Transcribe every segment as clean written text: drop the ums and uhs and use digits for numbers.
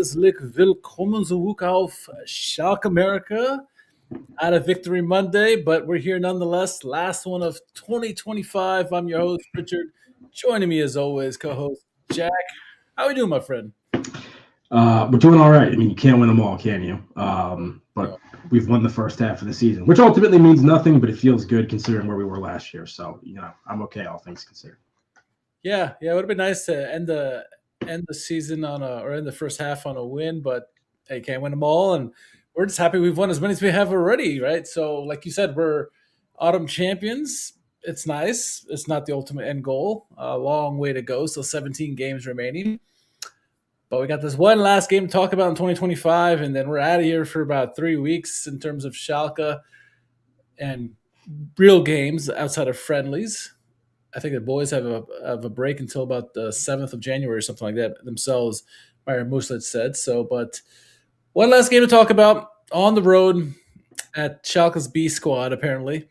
herzlich willkommen zurück auf Schalke America. Out of Victory Monday, but we're here nonetheless. Last one of 2025. I'm your host, Richard. Joining me as always, co-host Jack. How are we doing, my friend? We're doing all right. I mean, you can't win them all, can you? But we've won the first half of the season, which ultimately means nothing, but it feels good considering where we were last year. So, I'm okay, all things considered. Yeah, it would have been nice to end the season or end the first half on a win, but hey, can't win them all, and we're just happy we've won as many as we have already, right? So, like you said, we're autumn champions. It's nice. It's not the ultimate end goal. A long way to go. Still 17 games remaining. But we got this one last game to talk about in 2025, and then we're out of here for about 3 weeks in terms of Schalke and real games outside of friendlies. I think the boys have a break until about the 7th of January or something like that themselves, Miron Muslic said. So, but one last game to talk about on the road at Schalke's B squad, apparently.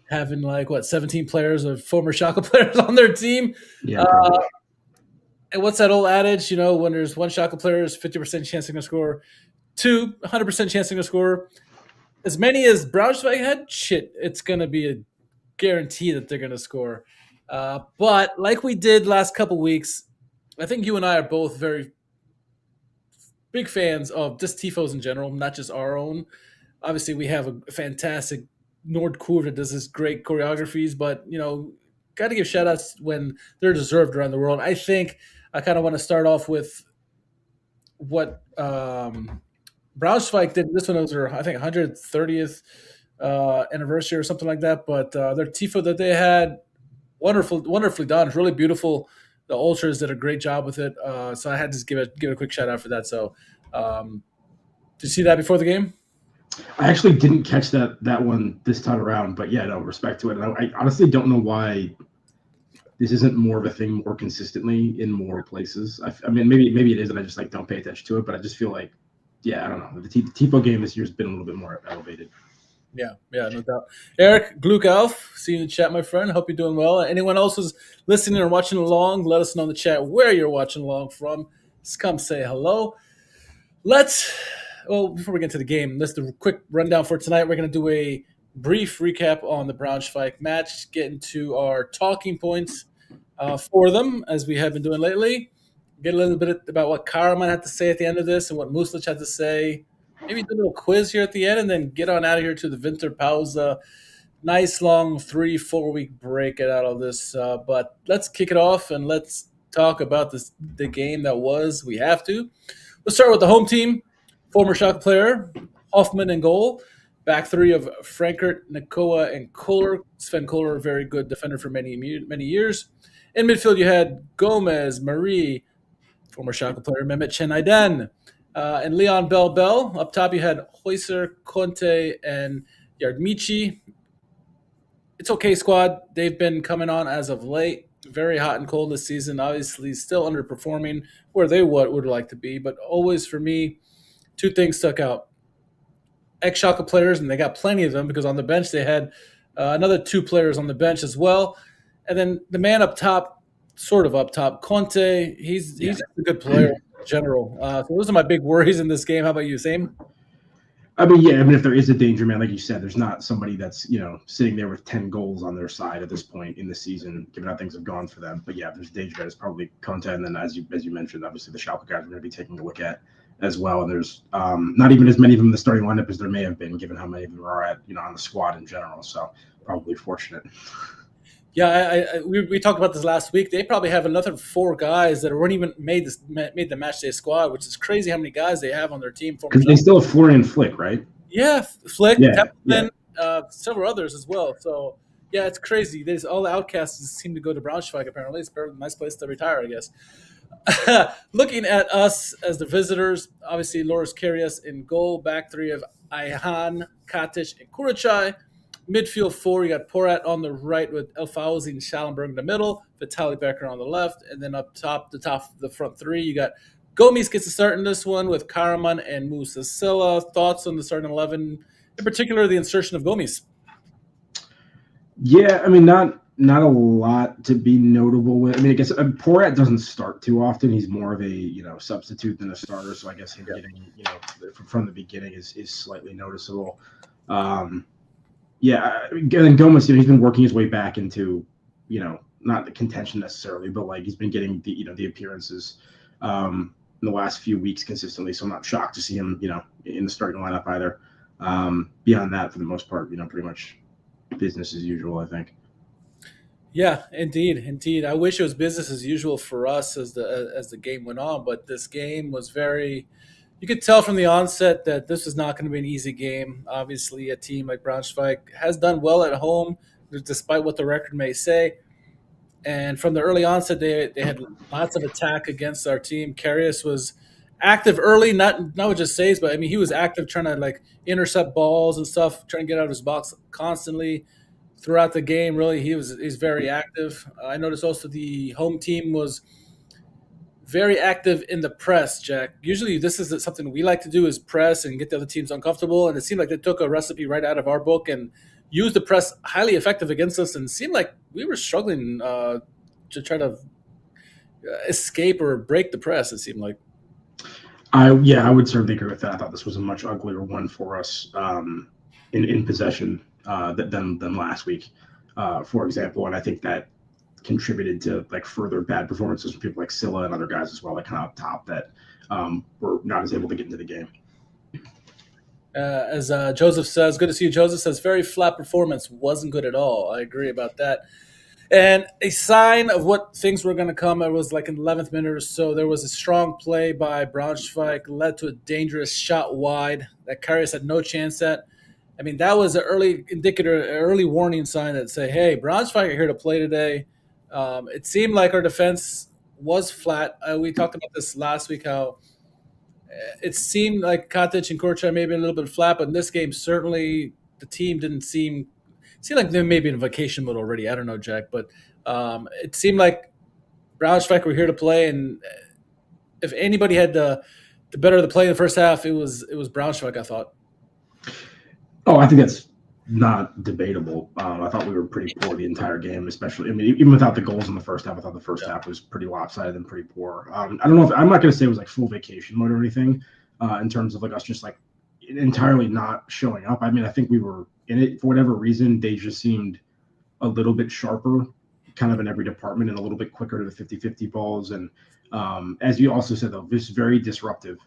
Having 17 players of former Schalke players on their team. Yeah. And what's that old adage, when there's one Schalke player, there's 50% chance they're going to score, 100% chance they're going to score. As many as Braunschweig had, it's going to be a guarantee that they're going to score. But like we did last couple weeks, I think you and I are both very big fans of just tifos in general, not just our own. Obviously, we have a fantastic Nordkurve that does this great choreographies, but, got to give shout-outs when they're deserved around the world. I think I kind of want to start off with what Braunschweig did. This one was their, I think, 130th anniversary or something like that, but their tifo that they had, wonderfully done. It's really beautiful. The ultras did a great job with it, so I had to just give it a quick shout out for that. So, did you see that before the game? I actually didn't catch that one this time around, but yeah, no, respect to it. And I honestly don't know why this isn't more of a thing more consistently in more places. I mean, maybe it is, and I just don't pay attention to it. But I just feel like, I don't know. The tifo game this year has been a little bit more elevated. Yeah, no doubt. Eric Glukalf, see you in the chat, my friend. Hope you're doing well. Anyone else who's listening or watching along, let us know in the chat where you're watching along from. Just come say hello. Before we get to the game, let's do a quick rundown for tonight. We're going to do a brief recap on the Braunschweig match, get into our talking points for them, as we have been doing lately. Get a little bit about what Karaman had to say at the end of this and what Muslic had to say. Maybe do a little quiz here at the end and then get on out of here to the Winterpause. Nice long 3-4 week break out of this. But let's kick it off and let's talk about the game that was. We have to. Let's start with the home team. Former Schalke player, Hoffmann in goal. Back three of Frankert, Nakoa, and Kohler. Sven Kohler, very good defender for many years. In midfield, you had Gomez, Marie, former Schalke player, Mehmet Chenaiden, and Leon Bell. Up top, you had Heusser, Conte, and Yardmichi. It's okay, squad. They've been coming on as of late. Very hot and cold this season. Obviously, still underperforming where they would like to be. But always, for me, two things stuck out. Ex-Schalke players, and they got plenty of them because on the bench they had another two players on the bench as well. And then the man up top, sort of up top, Conte, he's a good player in general. So those are my big worries in this game. How about you? Same? I mean, if there is a danger man, like you said, there's not somebody that's, sitting there with 10 goals on their side at this point in the season, given how things have gone for them. But yeah, if there's danger man, it's probably Conte. And then as you mentioned, obviously the Schalke guys we're going to be taking a look at as well. And there's not even as many of them in the starting lineup as there may have been, given how many of them are at, on the squad in general. So probably fortunate. Yeah, we talked about this last week. They probably have another 4 guys that weren't even made the matchday squad, which is crazy how many guys they have on their team. Because they still have Florian Flick, right? Yeah, Flick, Tepman, several others as well. So, yeah, it's crazy. There's all the outcasts seem to go to Braunschweig, apparently. It's a nice place to retire, I guess. Looking at us as the visitors, obviously Loris Karius in goal, back three of Ayhan, Katic, and Kurachai. Midfield 4, you got Porat on the right with El-Faouzi and Schallenberg in the middle, Vitaly Becker on the left, and then up top, the front 3, you got Gomes gets a start in this one with Karaman and Musa Silla. Thoughts on the starting 11, in particular the insertion of Gomes? Yeah, I mean, not not a lot to be notable with. I mean, I guess Porat doesn't start too often. He's more of a substitute than a starter. So I guess him getting from the beginning is slightly noticeable. Yeah, and then Gomez, he's been working his way back into not the contention necessarily, but like he's been getting the appearances in the last few weeks consistently. So I'm not shocked to see him in the starting lineup either. Beyond that, for the most part, pretty much business as usual, I think. Yeah, indeed. I wish it was business as usual for us as the game went on, but this game was very. You could tell from the onset that this was not going to be an easy game. Obviously, a team like Braunschweig has done well at home, despite what the record may say. And from the early onset, they had lots of attack against our team. Karius was active early, not with just saves, but I mean he was active trying to like intercept balls and stuff, trying to get out of his box constantly throughout the game. Really, he's very active. I noticed also the home team was very active in the press, Jack. Usually, this is something we like to do is press and get the other teams uncomfortable. And it seemed like they took a recipe right out of our book and used the press highly effective against us. And it seemed like we were struggling to try to escape or break the press. It seemed like. I would certainly agree with that. I thought this was a much uglier one for us in possession than last week, for example. And I think that contributed to like further bad performances from people like Silla and other guys as well, that kind of up top that were not as able to get into the game. As Joseph says, good to see you. Joseph says, very flat performance, wasn't good at all. I agree about that. And a sign of what things were going to come, it was like in the 11th minute or so, there was a strong play by Braunschweig, led to a dangerous shot wide that Karius had no chance at. I mean, that was an early indicator, an early warning sign that say, hey, Braunschweig are here to play today. It seemed like our defense was flat. We talked about this last week, how it seemed like Katic and Korcha maybe a little bit flat, but in this game, certainly the team didn't seemed like they may be in vacation mode already. I don't know, Jack, but it seemed like Braunschweig were here to play, and if anybody had the better of the play in the first half, it was Braunschweig, I thought. Oh, I think that's not debatable. I thought we were pretty poor the entire game, especially. I mean, even without the goals in the first half, I thought the first half was pretty lopsided and pretty poor. I don't know if I'm not going to say it was like full vacation mode or anything in terms of like us just like entirely not showing up. I mean, I think we were in it for whatever reason. They just seemed a little bit sharper, kind of in every department, and a little bit quicker to the 50-50 balls. And as you also said, though, this is very disruptive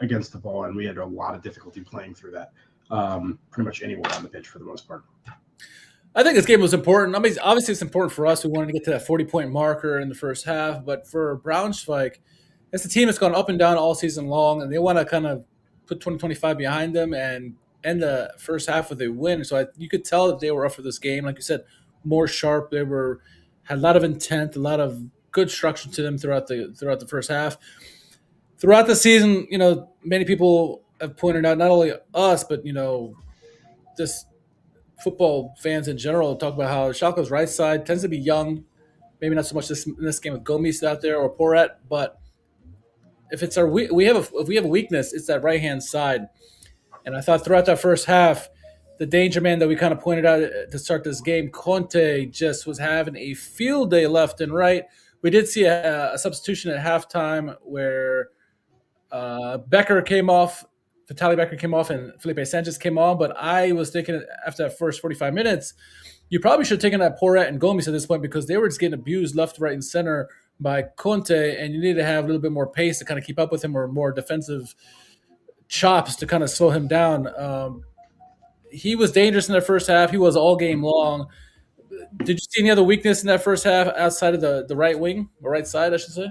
against the ball, and we had a lot of difficulty playing through that. Pretty much anywhere on the pitch for the most part. I think this game was important. I mean, obviously it's important for us. We wanted to get to that 40-point marker in the first half, but for Braunschweig, it's a team that's gone up and down all season long, and they want to kind of put 2025 behind them and end the first half with a win. So you could tell that they were up for this game. Like you said, more sharp. They had a lot of intent, a lot of good structure to them throughout the first half. Throughout the season, many people have pointed out, not only us, but just football fans in general talk about how Schalke's right side tends to be young. Maybe not so much in this game with Gomis out there or Porat, but if it's we have a weakness, it's that right hand side. And I thought throughout that first half, the danger man that we kind of pointed out to start this game, Conte, just was having a field day left and right. We did see a substitution at halftime where Becker came off. Vitaly Becker came off and Felipe Sanchez came on, but I was thinking after that first 45 minutes, you probably should have taken that Porat and Gomis at this point because they were just getting abused left, right, and center by Conte, and you need to have a little bit more pace to kind of keep up with him or more defensive chops to kind of slow him down. He was dangerous in the first half. He was all game long. Did you see any other weakness in that first half outside of the right wing or right side, I should say?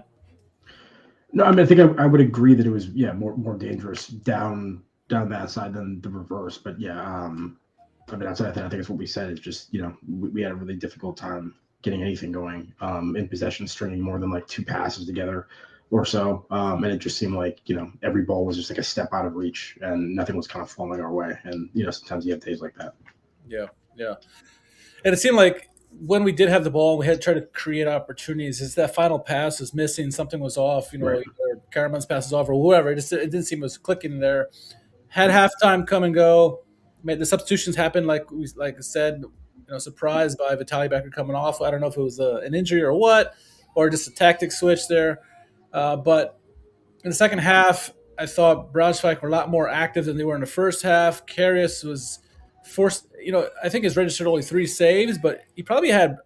No, I mean, I think I would agree that it was more dangerous down that side than the reverse. But I mean, outside of that, I think it's what we said. It's just we had a really difficult time getting anything going in possession, stringing more than like two passes together or so, and it just seemed like every ball was just like a step out of reach, and nothing was kind of falling our way. And sometimes you have days like that. Yeah, and it seemed like when we did have the ball, we had to try to create opportunities. Is that final pass was missing? Something was off. Right. Either Karaman's pass was off or whoever. It didn't seem it was clicking there. Had halftime come and go. Made the substitutions happen like I said. surprised by Vitaly Becker coming off. I don't know if it was an injury or what, or just a tactic switch there. But in the second half, I thought Braunschweig were a lot more active than they were in the first half. Karius was forced, I think he's registered only 3 saves, but he probably had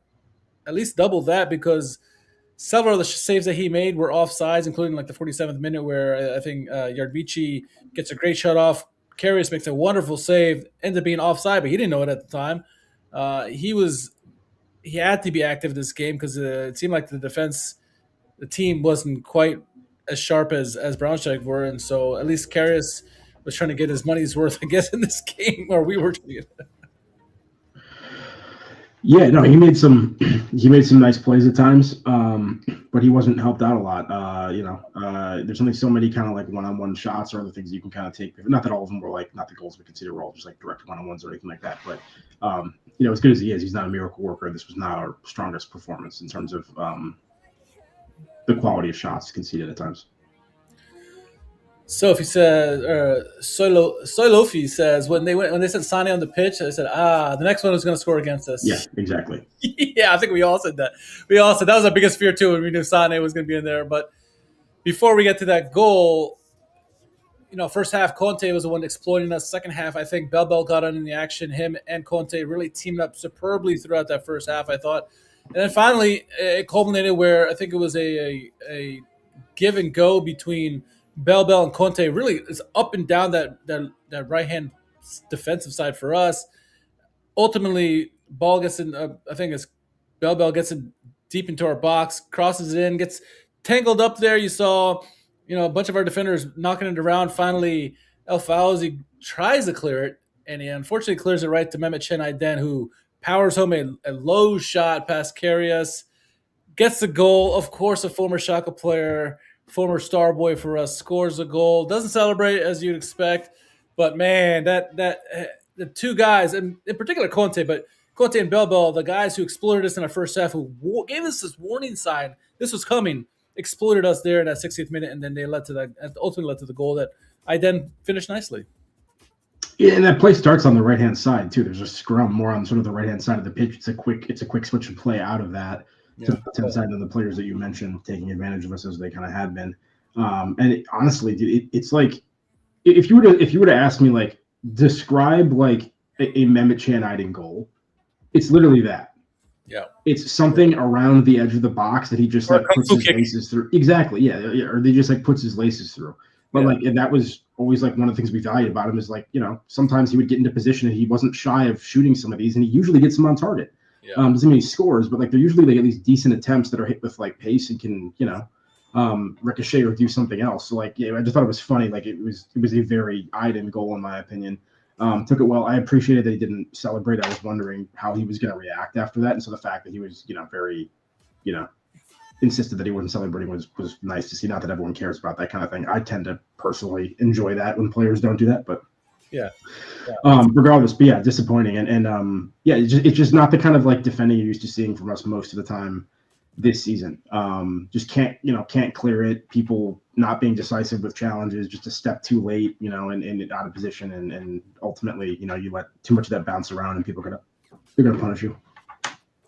at least double that because several of the saves that he made were offsides, including like the 47th minute where I think Yardvici gets a great shot off. Karius makes a wonderful save, ends up being offside, but he didn't know it at the time. He had to be active in this game because it seemed like the team wasn't quite as sharp as Braunschweig were, and so at least Karius was trying to get his money's worth, I guess, in this game, or we were trying to get. Yeah, no, he made some nice plays at times, but he wasn't helped out a lot. There's only so many kind of like one-on-one shots or other things you can kind of take. Not that all of them were like not the goals we consider were all just like direct one-on-ones or anything like that. But as good as he is, he's not a miracle worker. This was not our strongest performance in terms of the quality of shots conceded at times. Sophie says, Soilofi says, when they sent Sane on the pitch, they said, the next one was going to score against us. Yeah, exactly. Yeah, I think we all said that. We all said that was our biggest fear too when we knew Sane was going to be in there. But before we get to that goal, first half Conte was the one exploiting us. Second half, I think Bell got on in the action. Him and Conte really teamed up superbly throughout that first half, I thought. And then finally, it culminated where I think it was a give and go between Bell and Conte. Really, is up and down that right hand defensive side for us. Ultimately, ball gets in. I think it's Bell gets it deep into our box, crosses it in, gets tangled up there. You saw, a bunch of our defenders knocking it around. Finally, El-Faouzi tries to clear it, and he unfortunately clears it right to Mehmet Şenaiden, who powers home a low shot past Karius, gets the goal. Of course, a former Schalke player, former star boy for us, scores a goal. Doesn't celebrate as you'd expect, but man, that the two guys, and in particular Conte, but Conte and Bell, the guys who exploited us in our first half, who gave us this warning sign, this was coming, exploited us there in that 60th minute, and then they ultimately led to the goal that I then finished nicely. Yeah, and that play starts on the right hand side too. There's a scrum more on sort of the right hand side of the pitch. It's a quick switch and play out of that to the left hand side of the players that you mentioned taking advantage of us as they kind of had been. Honestly, dude, it's like if you were to ask me like describe like a Mehmet Şenaiden goal, it's literally that. Yeah, it's something around the edge of the box that he just like puts his laces through. Exactly, yeah, or they just like puts his laces through. But and that was always like one of the things we valued about him is like, sometimes he would get into position and he wasn't shy of shooting some of these, and he usually gets them on target. Yeah. Doesn't mean he scores, but like they're usually like at least decent attempts that are hit with like pace and can, ricochet or do something else. So like, I just thought it was funny. Like it was a very Iden goal in my opinion. Took it well. I appreciated that he didn't celebrate. I was wondering how he was going to react after that, and so the fact that he was, very, insisted that he wasn't celebrating was nice to see. Not that everyone cares about that kind of thing. I tend to personally enjoy that when players don't do that, but yeah. Regardless, but yeah, disappointing, and it's just not the kind of like defending you're used to seeing from us most of the time this season. Just can't clear it. People not being decisive with challenges, just a step too late, and out of position, and ultimately, you let too much of that bounce around, and they're gonna punish you.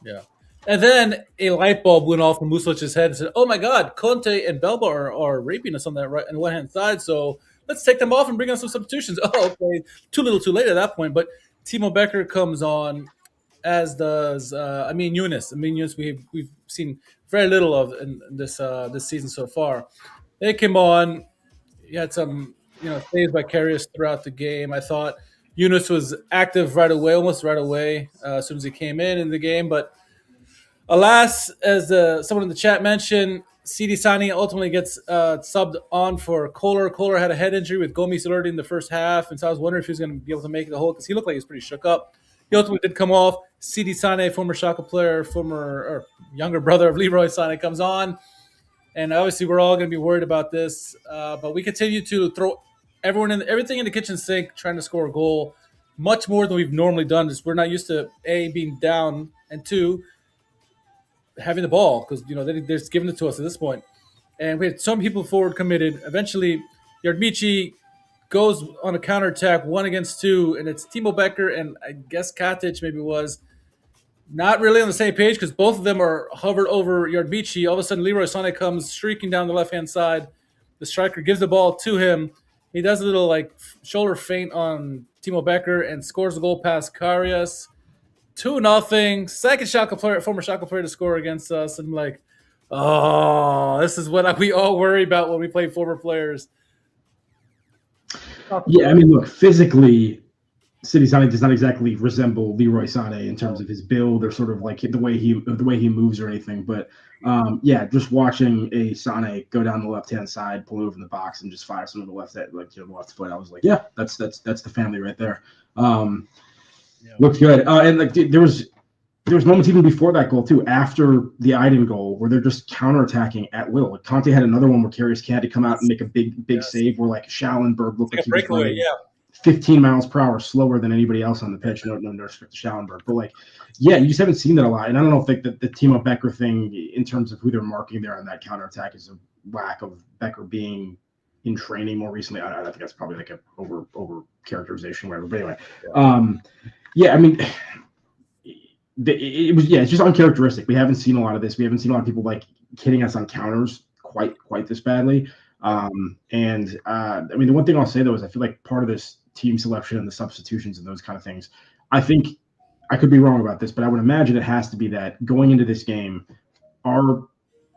Yeah. And then a light bulb went off in Muslic's head and said, "Oh my God, Conte and Belba are raping us on that right on the one-hand side. So let's take them off and bring on some substitutions." Oh, okay, too little, too late at that point. But Timo Becker comes on, as does Amin Younes. Amin Younes we've seen very little of in this season so far. They came on. You had some saves by Karius throughout the game. I thought Younes was active right away, almost right away as soon as he came in the game, but. Alas, as someone in the chat mentioned, CD Sani ultimately gets subbed on for Kohler. Kohler had a head injury with Gomes already in the first half, and so I was wondering if he was going to be able to make it the whole because he looked like he was pretty shook up. He ultimately did come off. CD Sane, former Schalke player, or younger brother of Leroy Sane, comes on, and obviously we're all going to be worried about this. But we continue to throw everything in the kitchen sink, trying to score a goal, much more than we've normally done. We're not used to being down, and two, having the ball because they're just giving it to us at this point. And we had some people forward committed. Eventually, Yardmichi goes on a counterattack 1 against 2, and it's Timo Becker and I guess Katic maybe was not really on the same page because both of them are hovered over Yardbici. All of a sudden, Leroy Sané comes streaking down the left-hand side. The striker gives the ball to him. He does a little like shoulder feint on Timo Becker and scores the goal past Karius. 2-0. Second Schalke player, former Schalke player to score against us. And I'm like, oh, this is what we all worry about when we play former players. Yeah, I mean, look, physically, City Sané does not exactly resemble Leroy Sané in terms of his build or sort of like the way he moves or anything. But yeah, just watching a Sané go down the left hand side, pull over in the box, and just fire some of the left foot, I was like, yeah, that's the family right there. Looked good, and like there was moments even before that goal too, after the Iden goal, where they're just counterattacking at will. Like Conte had another one where Karius had to come out and make a big save, where like Schallenberg looked like he was running 15 miles per hour slower than anybody else on the pitch. No respect to Schallenberg, but like, yeah, you just haven't seen that a lot. And I don't know if the Timo Becker thing, in terms of who they're marking there on that counterattack, is a lack of Becker being in training more recently. I think that's probably like a over characterization, whatever. But anyway, yeah, I mean. It's just uncharacteristic. We haven't seen a lot of this. We haven't seen a lot of people like hitting us on counters quite this badly. I mean, the one thing I'll say though is I feel like part of this team selection and the substitutions and those kind of things, I think I could be wrong about this, but I would imagine it has to be that going into this game, our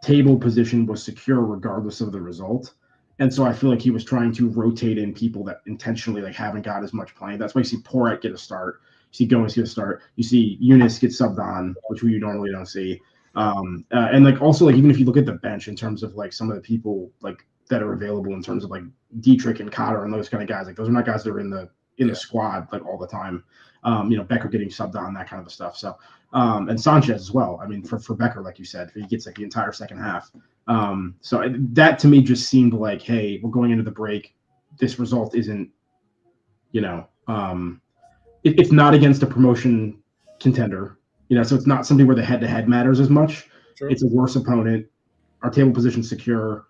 table position was secure regardless of the result. And so I feel like he was trying to rotate in people that intentionally like haven't got as much playing. That's why you see Porat get a start. You see Gomez get a start. You see Eunice get subbed on, which we normally don't see. And like also like even if you look at the bench in terms of like some of the people like that are available in terms of like Dietrich and Cotter and those kind of guys, like those are not guys that are in the squad like all the time. Becker getting subbed on, that kind of stuff. So and Sanchez as well. I mean, for Becker, like you said, he gets like the entire second half. So that to me just seemed like, hey, we're going into the break. This result isn't, it's not against a promotion contender, so it's not something where the head-to-head matters as much. True. It's a worse opponent. Our table position secure.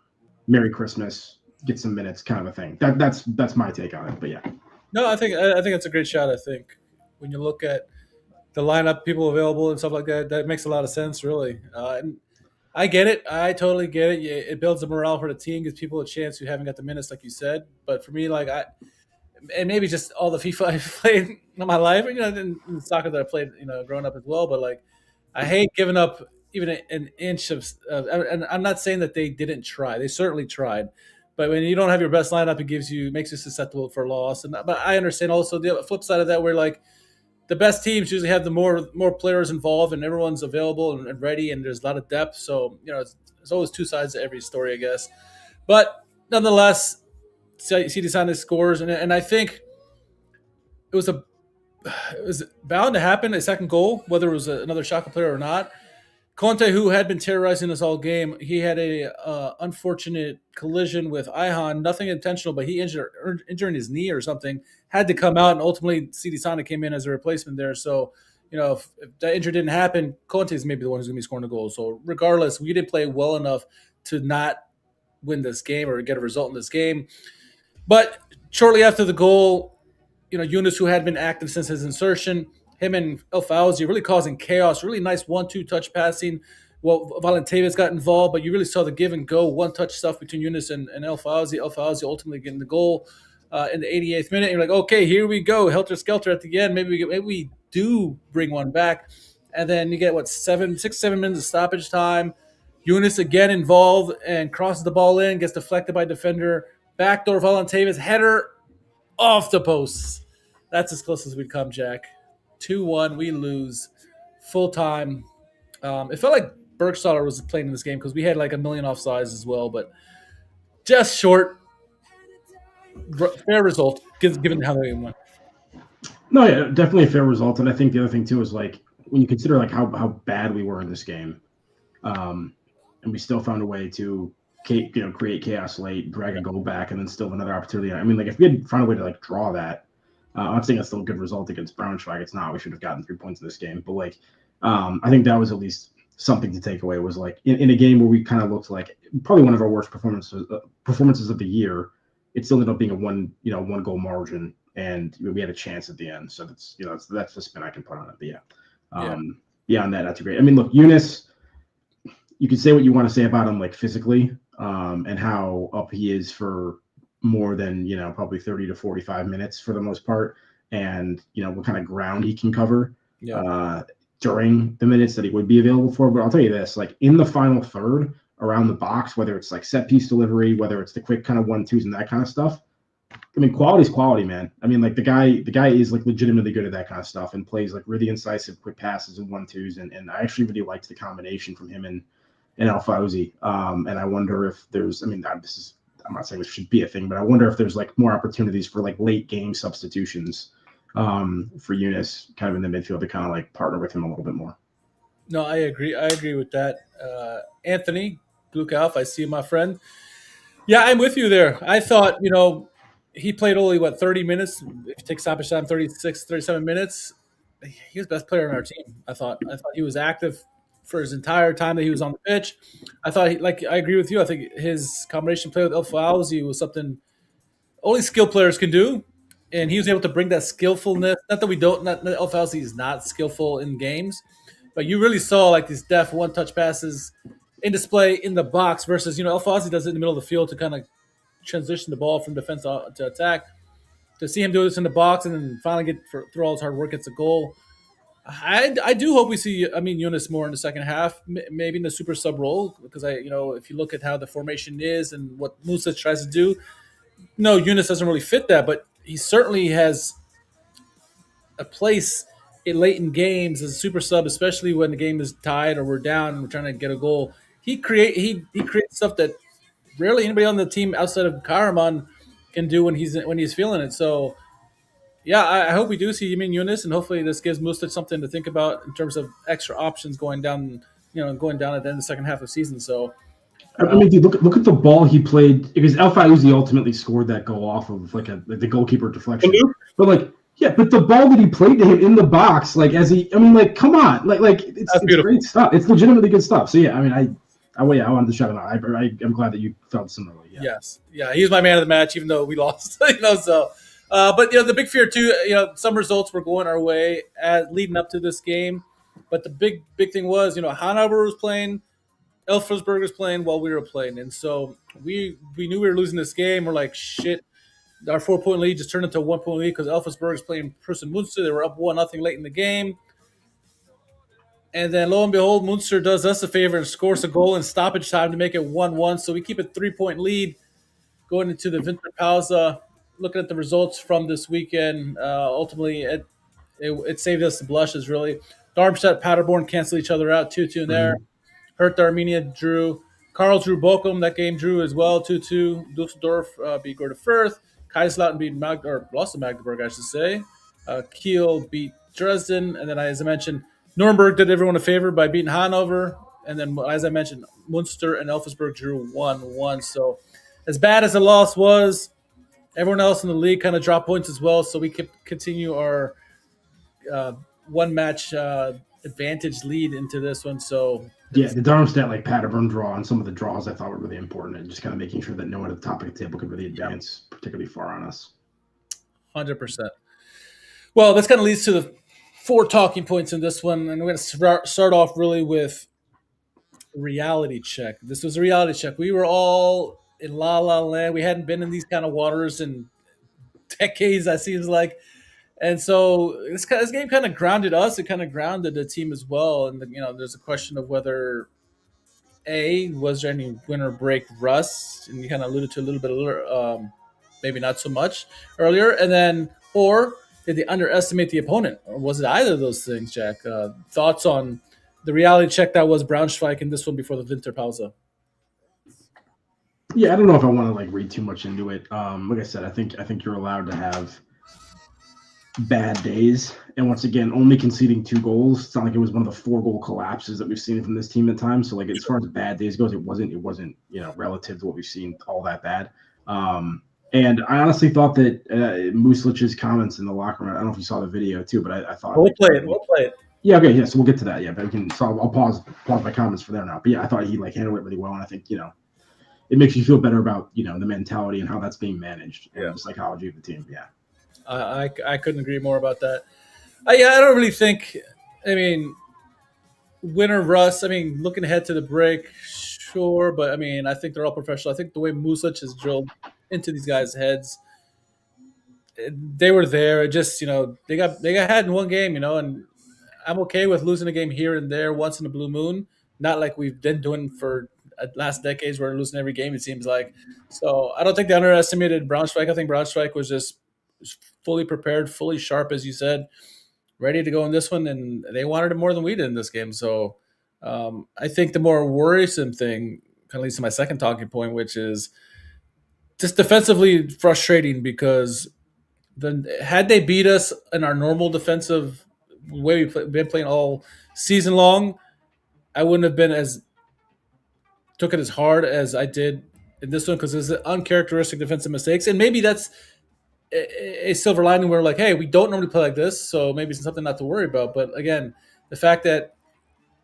Merry Christmas. Get some minutes, kind of a thing. That's my take on it. But yeah. No, I think it's a great shot. I think when you look at the lineup, people available and stuff like that, that makes a lot of sense, really. And I get it. I totally get it. It builds the morale for the team, gives people a chance who haven't got the minutes, like you said. But for me, and maybe just all the FIFA I've played in my life, in soccer that I played, growing up as well. But like, I hate giving up even an inch of. And I'm not saying that they didn't try; they certainly tried. But when you don't have your best lineup, it makes you susceptible for loss. But I understand also the flip side of that, where like the best teams usually have the more players involved and everyone's available and ready, and there's a lot of depth. So there's always two sides to every story, I guess. But nonetheless. CD Sané scores, and I think it was bound to happen, a second goal, whether it was another Schalke player or not. Conte, who had been terrorizing us all game, he had a unfortunate collision with Ihan, nothing intentional, but he injuring his knee or something, had to come out, and ultimately CD Sané came in as a replacement there. So, if that injury didn't happen, Conte's maybe the one who's going to be scoring the goal. So regardless, we didn't play well enough to not win this game or get a result in this game. But shortly after the goal, Yunus, who had been active since his insertion, him and El-Faouzi really causing chaos. Really nice 1-2 touch passing. Well, Valenteves got involved, but you really saw the give and go, one-touch stuff between Yunus and El-Faouzi. El-Faouzi ultimately getting the goal in the 88th minute. You're like, okay, here we go, helter-skelter at the end. Maybe we do bring one back. And then you get, 6-7 minutes of stoppage time. Yunus again involved and crosses the ball in, gets deflected by defender. Backdoor Valenteves, header off the posts. That's as close as we'd come, Jack. 2-1, we lose. Full time. It felt like Bergstaller was playing in this game because we had like a million offsides as well, but just short. Fair result, given how they went. No, yeah, definitely a fair result. And I think the other thing too is like when you consider like how bad we were in this game, and we still found a way to create chaos late, drag a goal back, and then still another opportunity. I mean, like if we had found a way to like draw that, I'm not saying that's still a good result against Braunschweig. It's not. We should have gotten 3 points in this game. But like, I think that was at least something to take away. Was like in a game where we kind of looked like probably one of our worst performances of the year. It still ended up being a one goal margin, and we had a chance at the end. So that's the spin I can put on it. But beyond that, not too great. I mean, look, Yunus, you can say what you want to say about him, like physically, and how up he is for more than, probably 30 to 45 minutes for the most part. And, what kind of ground he can cover during the minutes that he would be available for. But I'll tell you this, like in the final third around the box, whether it's like set piece delivery, whether it's the quick kind of 1-2s and that kind of stuff, I mean, quality is quality, man. I mean, like the guy is like legitimately good at that kind of stuff and plays like really incisive, quick passes and 1-2s. And I actually really liked the combination from him and El-Faouzi. And I wonder if there's, I mean, I'm not saying this should be a thing, but I wonder if there's like more opportunities for like late game substitutions for Yunus kind of in the midfield to kind of like partner with him a little bit more. No, I agree. I agree with that. Anthony Glukov, I see my friend. Yeah, I'm with you there. I thought, he played only, 30 minutes? If you take stoppage time, 36, 37 minutes. He was the best player on our team, I thought. I thought he was active for his entire time that he was on the pitch. I thought, I agree with you. I think his combination play with El-Faouzi was something only skilled players can do. And he was able to bring that skillfulness. Not that we don't, not that El-Faouzi is not skillful in games, but you really saw like these deft one-touch passes in display in the box versus, El-Faouzi does it in the middle of the field to kind of transition the ball from defense to attack. To see him do this in the box and then finally get through all his hard work, gets a goal. I do hope we see, Yunus more in the second half, maybe in the super sub role, because if you look at how the formation is and what Muslic tries to do, no, Yunus doesn't really fit that, but he certainly has a place late in games as a super sub, especially when the game is tied or we're down and we're trying to get a goal. He creates stuff that rarely anybody on the team outside of Karaman can do when he's feeling it. So, yeah, I hope we do see Yunus, and hopefully this gives Muslic something to think about in terms of extra options going down at the end of the second half of the season. So, I mean, dude, look at the ball he played, because El-Faouzi ultimately scored that goal off of like the goalkeeper deflection. But like, yeah, but the ball that he played to him in the box, like come on, it's great stuff. It's legitimately good stuff. So yeah, I mean, I wanted to shout him out. I'm glad that you felt similarly. Yeah. Yes, yeah, he was my man of the match, even though we lost. So. But the big fear too, some results were going our way leading up to this game, but the big thing was, Hanover was playing, Elfsberg was playing while we were playing, and so we knew we were losing this game. We're like, shit, our 4-point lead just turned into a 1-point lead because Elfsberg is playing Preußen Munster. They were up 1-0 late in the game, and then lo and behold, Munster does us a favor and scores a goal in stoppage time to make it 1-1. So we keep a 3-point lead going into the Winterpause. Looking at the results from this weekend, ultimately it saved us the blushes, really. Darmstadt, Paderborn cancel each other out, 2-2 there. Hertha Armenia drew. Karl drew Bochum. That game drew as well, 2-2. Dusseldorf beat Gorda Firth. Kaiserslautern beat lost to Magdeburg, I should say. Kiel beat Dresden. And then, as I mentioned, Nuremberg did everyone a favor by beating Hanover. And then, as I mentioned, Munster and Elfsberg drew 1-1. So as bad as the loss was, everyone else in the league kind of dropped points as well, so we could continue our one-match advantage lead into this one. So yeah, the Darmstadt Paderborn draw and some of the draws I thought were really important, and just kind of making sure that no one at the top of the table could really advance particularly far on us. 100%. Well, this kind of leads to the 4 talking points in this one, and we're going to start off really with reality check. This was a reality check. We were all in La La Land. We hadn't been in these kind of waters in decades, that seems like. And so this game kind of grounded us. It kind of grounded the team as well. And, there's a question of whether, was there any winter break rust? And you kind of alluded to a little bit, maybe not so much earlier. And then, or did they underestimate the opponent? Or was it either of those things, Jack? Thoughts on the reality check that was Braunschweig in this one before the Winterpause? Yeah, I don't know if I want to read too much into it. Like I said, I think you're allowed to have bad days, and once again, only conceding 2 goals. It's not like it was one of the 4-goal collapses that we've seen from this team at times. So as far as bad days goes, it wasn't relative to what we've seen all that bad. And I honestly thought that Muslic's comments in the locker room. I don't know if you saw the video too, but I thought we'll play it. Yeah, okay, yeah. So we'll get to that. Yeah, but we can. So I'll pause my comments for there now. But yeah, I thought he handled it really well, and I think it makes you feel better about the mentality and how that's being managed and the psychology of the team. Yeah, I couldn't agree more about that. I don't really think. I mean, winner Russ. I mean, looking ahead to the break, sure, but I mean, I think they're all professional. I think the way Muslic has drilled into these guys' heads, they were there. It just they got had in one game, and I'm okay with losing a game here and there once in a blue moon. Not like we've been doing for last decades, where we're losing every game. It seems like. So I don't think they underestimated Braunschweig. I think Braunschweig was just fully prepared, fully sharp, as you said, ready to go in this one, and they wanted it more than we did in this game. So I think the more worrisome thing kind of leads to my second talking point, which is just defensively frustrating because had they beat us in our normal defensive way been playing all season long, I wouldn't have been as took it as hard as I did in this one because it's uncharacteristic defensive mistakes, and maybe that's a silver lining where like, hey, we don't normally play like this, so maybe it's something not to worry about. But again, the fact that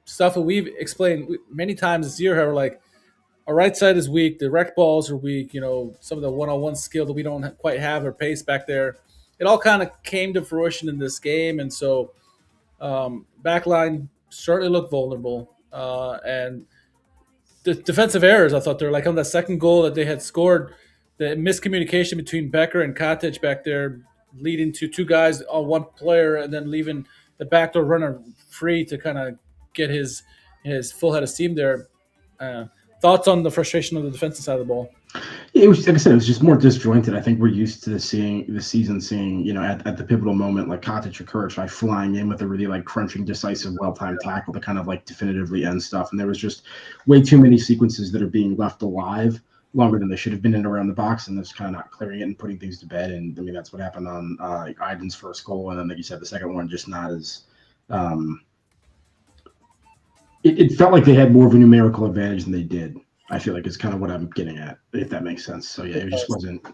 stuff that we've explained many times this year, how we're like, our right side is weak, the rec balls are weak, some of the one-on-one skill that we don't quite have or pace back there. It all kind of came to fruition in this game, and so backline certainly looked vulnerable. And the defensive errors, I thought they were like on that second goal that they had scored, the miscommunication between Becker and Katic back there, leading to two guys on one player, and then leaving the backdoor runner free to kind of get his full head of steam there. Thoughts on the frustration of the defensive side of the ball? It was, like I said, it was just more disjointed. I think we're used to seeing the season, at the pivotal moment, like Katic or Kurich flying in with a really like crunching, decisive, well-timed tackle to kind of like definitively end stuff. And there was just way too many sequences that are being left alive longer than they should have been in around the box, and just kind of not clearing it and putting things to bed. And I mean, that's what happened on Iden's first goal, and then like you said, the second one just not as. It felt like they had more of a numerical advantage than they did. I feel like it's kind of what I'm getting at, if that makes sense. So yeah, it just wasn't.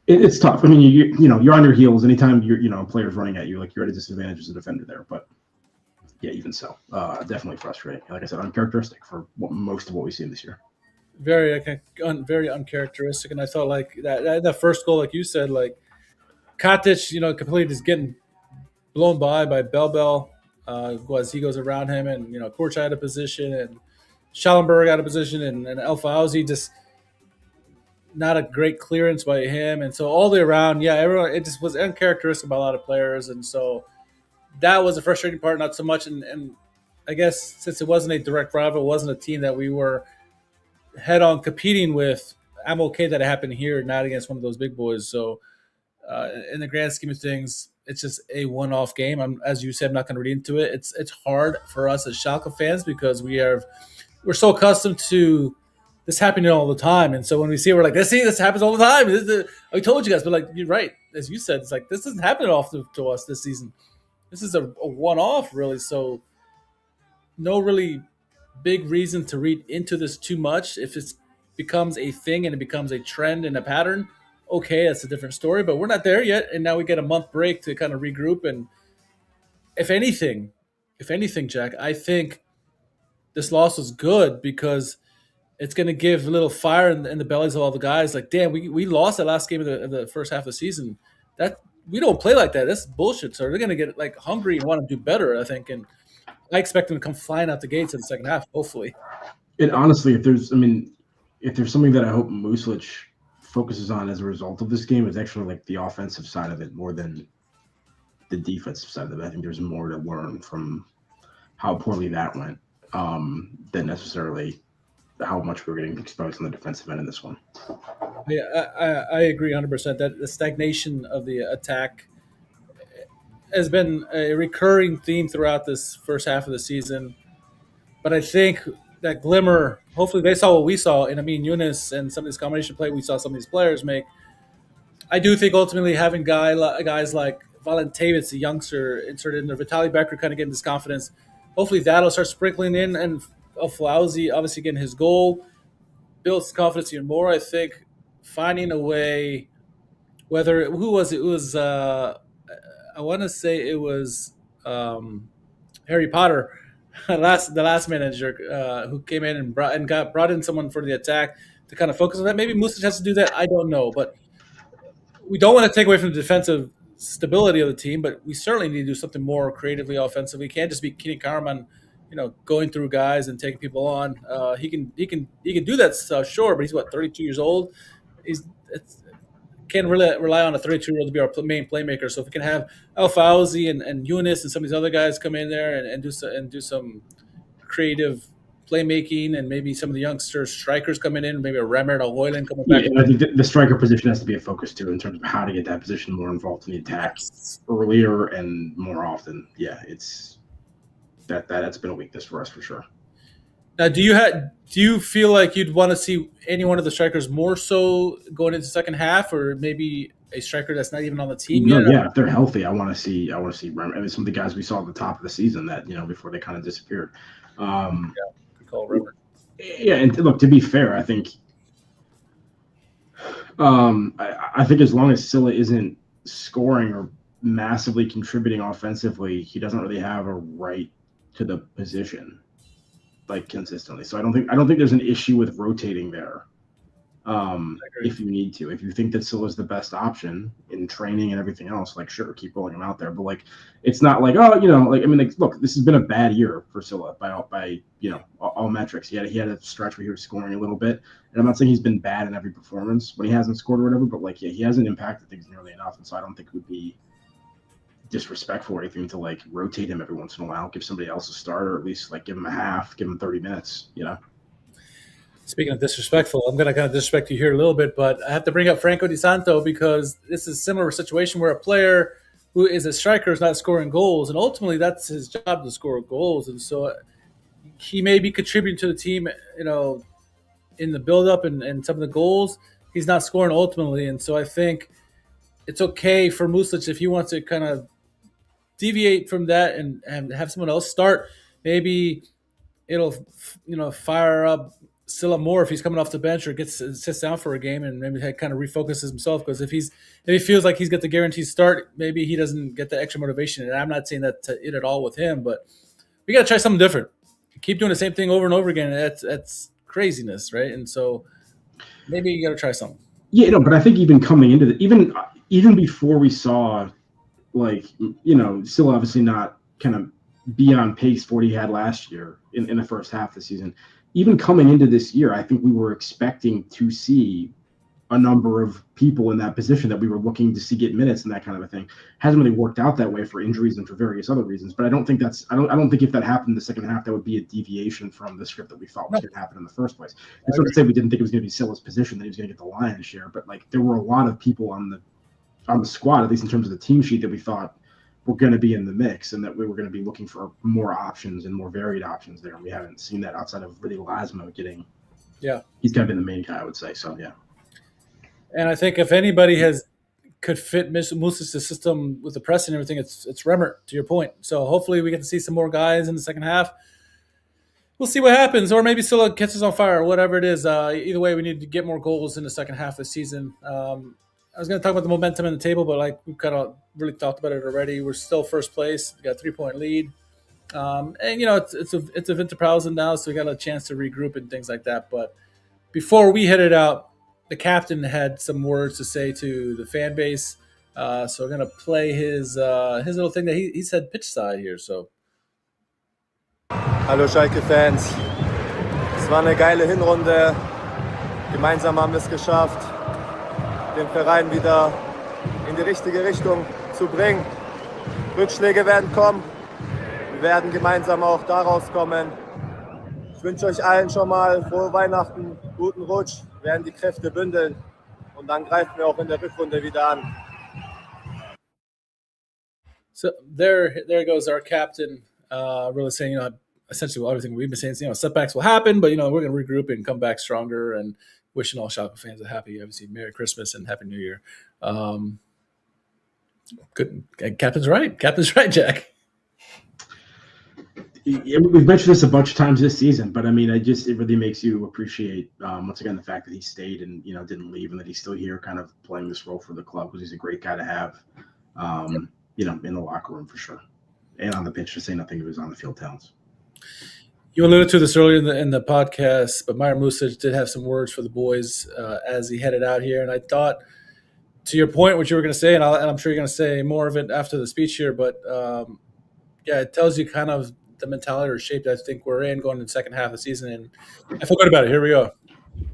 It's tough. I mean, you're on your heels anytime a player's running at you, like you're at a disadvantage as a defender there. But yeah, even so, definitely frustrating. Like I said, uncharacteristic for most of what we've seen this year. Very uncharacteristic, and I felt like that first goal, like you said, like Katic, completely just getting blown by Bell. As he goes around him, and Korch out of position, and Schallenberg out of position, and El-Faouzi just not a great clearance by him, and so all the way around, yeah, everyone, it just was uncharacteristic by a lot of players, and so that was a frustrating part, not so much, and I guess since it wasn't a direct rival, it wasn't a team that we were head on competing with. I'm okay that it happened here, not against one of those big boys. So in the grand scheme of things, it's just a one-off game. As you said, I'm not going to read into it. It's hard for us as Schalke fans because we're so accustomed to this happening all the time, and so when we see it, we're like, this happens all the time. I told you guys, but like you're right, as you said, it's like this doesn't happen often to us this season. This is a one-off, really. So no really big reason to read into this too much. If it becomes a thing and it becomes a trend and a pattern, okay, that's a different story. But we're not there yet, and now we get a month break to kind of regroup. And if anything, Jack, I think this loss was good because it's going to give a little fire in the bellies of all the guys. Like, damn, we lost that last game of the first half of the season. That we don't play like that. That's bullshit. So they're going to get like hungry and want to do better, I think. And I expect them to come flying out the gates in the second half, hopefully. And honestly, if there's something that I hope Muslic focuses on as a result of this game, it's actually like the offensive side of it more than the defensive side of it. I think there's more to learn from how poorly that went than necessarily how much we're getting exposed on the defensive end in this one. Yeah, I agree 100% that the stagnation of the attack has been a recurring theme throughout this first half of the season. But I think that glimmer, hopefully they saw what we saw in Amin Yunus and some of this combination play we saw some of these players make. I do think ultimately having guys like Valentavitz, the youngster, inserted in there, Vitaly Becker kind of getting this confidence, hopefully that'll start sprinkling in, and El-Faouzi obviously getting his goal, builds confidence even more. I think finding a way, who was it? It was, I want to say it was Harry Potter, the last manager who came in and brought in someone for the attack to kind of focus on that. Maybe Muslic has to do that. I don't know, but we don't want to take away from the defensive stability of the team. But we certainly need to do something more creatively offensively. We can't just be Kenan Karaman going through guys and taking people on. He can do that stuff, sure, but he's 32 years old. Can't really rely on a 32-year-old to be our main playmaker. So if we can have El-Faouzi and Yunus and some of these other guys come in there and do some creative playmaking, and maybe some of the youngster strikers coming in, maybe a Remert or Hoyland coming back. Yeah, I think the striker position has to be a focus too in terms of how to get that position more involved in the attack earlier and more often. Yeah, it's that's been a weakness for us for sure. Now, do you feel like you'd want to see any one of the strikers more so going into the second half, or maybe a striker that's not even on the team yet? Yeah, if they're healthy, I want to see Rem. I mean, some of the guys we saw at the top of the season that before they kind of disappeared. We call Remert. Yeah, and look, to be fair, I think I think as long as Silla isn't scoring or massively contributing offensively, he doesn't really have a right to the position like consistently. So I don't think there's an issue with rotating there. If you need to, if you think that Silla's the best option in training and everything else, like sure, keep rolling him out there. But like, it's not like look, this has been a bad year for Silla by all metrics. He had a stretch where he was scoring a little bit, and I'm not saying he's been bad in every performance when he hasn't scored or whatever, but like, yeah, he hasn't impacted things nearly enough, and so I don't think it would be disrespectful or anything to like rotate him every once in a while, give somebody else a start, or at least like give him a half, give him 30 minutes, Speaking of disrespectful, I'm going to kind of disrespect you here a little bit, but I have to bring up Franco Di Santo because this is a similar situation where a player who is a striker is not scoring goals, and ultimately that's his job to score goals, and so he may be contributing to the team, in the build-up and some of the goals. He's not scoring ultimately, and so I think it's okay for Muslic if he wants to kind of deviate from that and have someone else start. Maybe it'll fire up Silla more if he's coming off the bench or sits down for a game, and maybe kind of refocuses himself, because if he feels like he's got the guaranteed start, maybe he doesn't get the extra motivation. And I'm not saying that to it at all with him, but we got to try something different. Keep doing the same thing over and over again. That's craziness, right? And so maybe you got to try something. Yeah, but I think even coming into even before we saw, like, Silla obviously not kind of be on pace for what he had last year in the first half of the season. Even coming into this year, I think we were expecting to see a number of people in that position that we were looking to see get minutes and that kind of a thing. Hasn't really worked out that way for injuries and for various other reasons. But I don't think I don't think if that happened in the second half, that would be a deviation from the script that we thought was going to happen in the first place. And so to say we didn't think it was going to be Silla's position, that he was going to get the lion's share, but like there were a lot of people on the squad, at least in terms of the team sheet, that we thought were going to be in the mix, and that we were going to be looking for more options and more varied options there. And we haven't seen that outside of really Lasmo getting. Yeah, he's kind of been the main guy, I would say. So yeah. And I think if anybody could fit Music's system with the press and everything, it's Remert, to your point. So hopefully we get to see some more guys in the second half. We'll see what happens, or maybe Silla catches on fire, or whatever it is. Either way, we need to get more goals in the second half of the season. I was going to talk about the momentum in the table, but like we've kind of really talked about it already. We're still first place. We got a 3-point lead. And it's a Winterpause now, so we got a chance to regroup and things like that. But before we headed out, the captain had some words to say to the fan base. So we're going to play his little thing that he said pitch side here. So. Hallo Schalke-Fans. Es war eine geile Hinrunde. Gemeinsam haben wir es geschafft, den Verein wieder in die richtige Richtung zu bringen. Rückschläge werden kommen. Wir werden gemeinsam auch da rauskommen. Ich wünsche euch allen schon mal frohe Weihnachten, guten Rutsch. Wir werden die Kräfte bündeln und dann greifen wir auch in der Rückrunde wieder an. So there goes our captain, really saying, essentially everything we've been saying. Setbacks will happen, but we're going to regroup and come back stronger. And wishing all Schalke fans a happy, obviously, Merry Christmas and Happy New Year. Good. Captain's right. Jack. We've mentioned this a bunch of times this season, but I mean, it really makes you appreciate once again the fact that he stayed and didn't leave, and that he's still here, kind of playing this role for the club, because he's a great guy to have, in the locker room for sure, and on the pitch, to say nothing of his on the field talents. You alluded to this earlier in the podcast, but Miron Muslic did have some words for the boys as he headed out here, and I thought, to your point, what you were going to say, and I'm sure you're going to say more of it after the speech here, but it tells you kind of the mentality or shape that I think we're in going in the second half of the season. And I feel good about it. Here we go.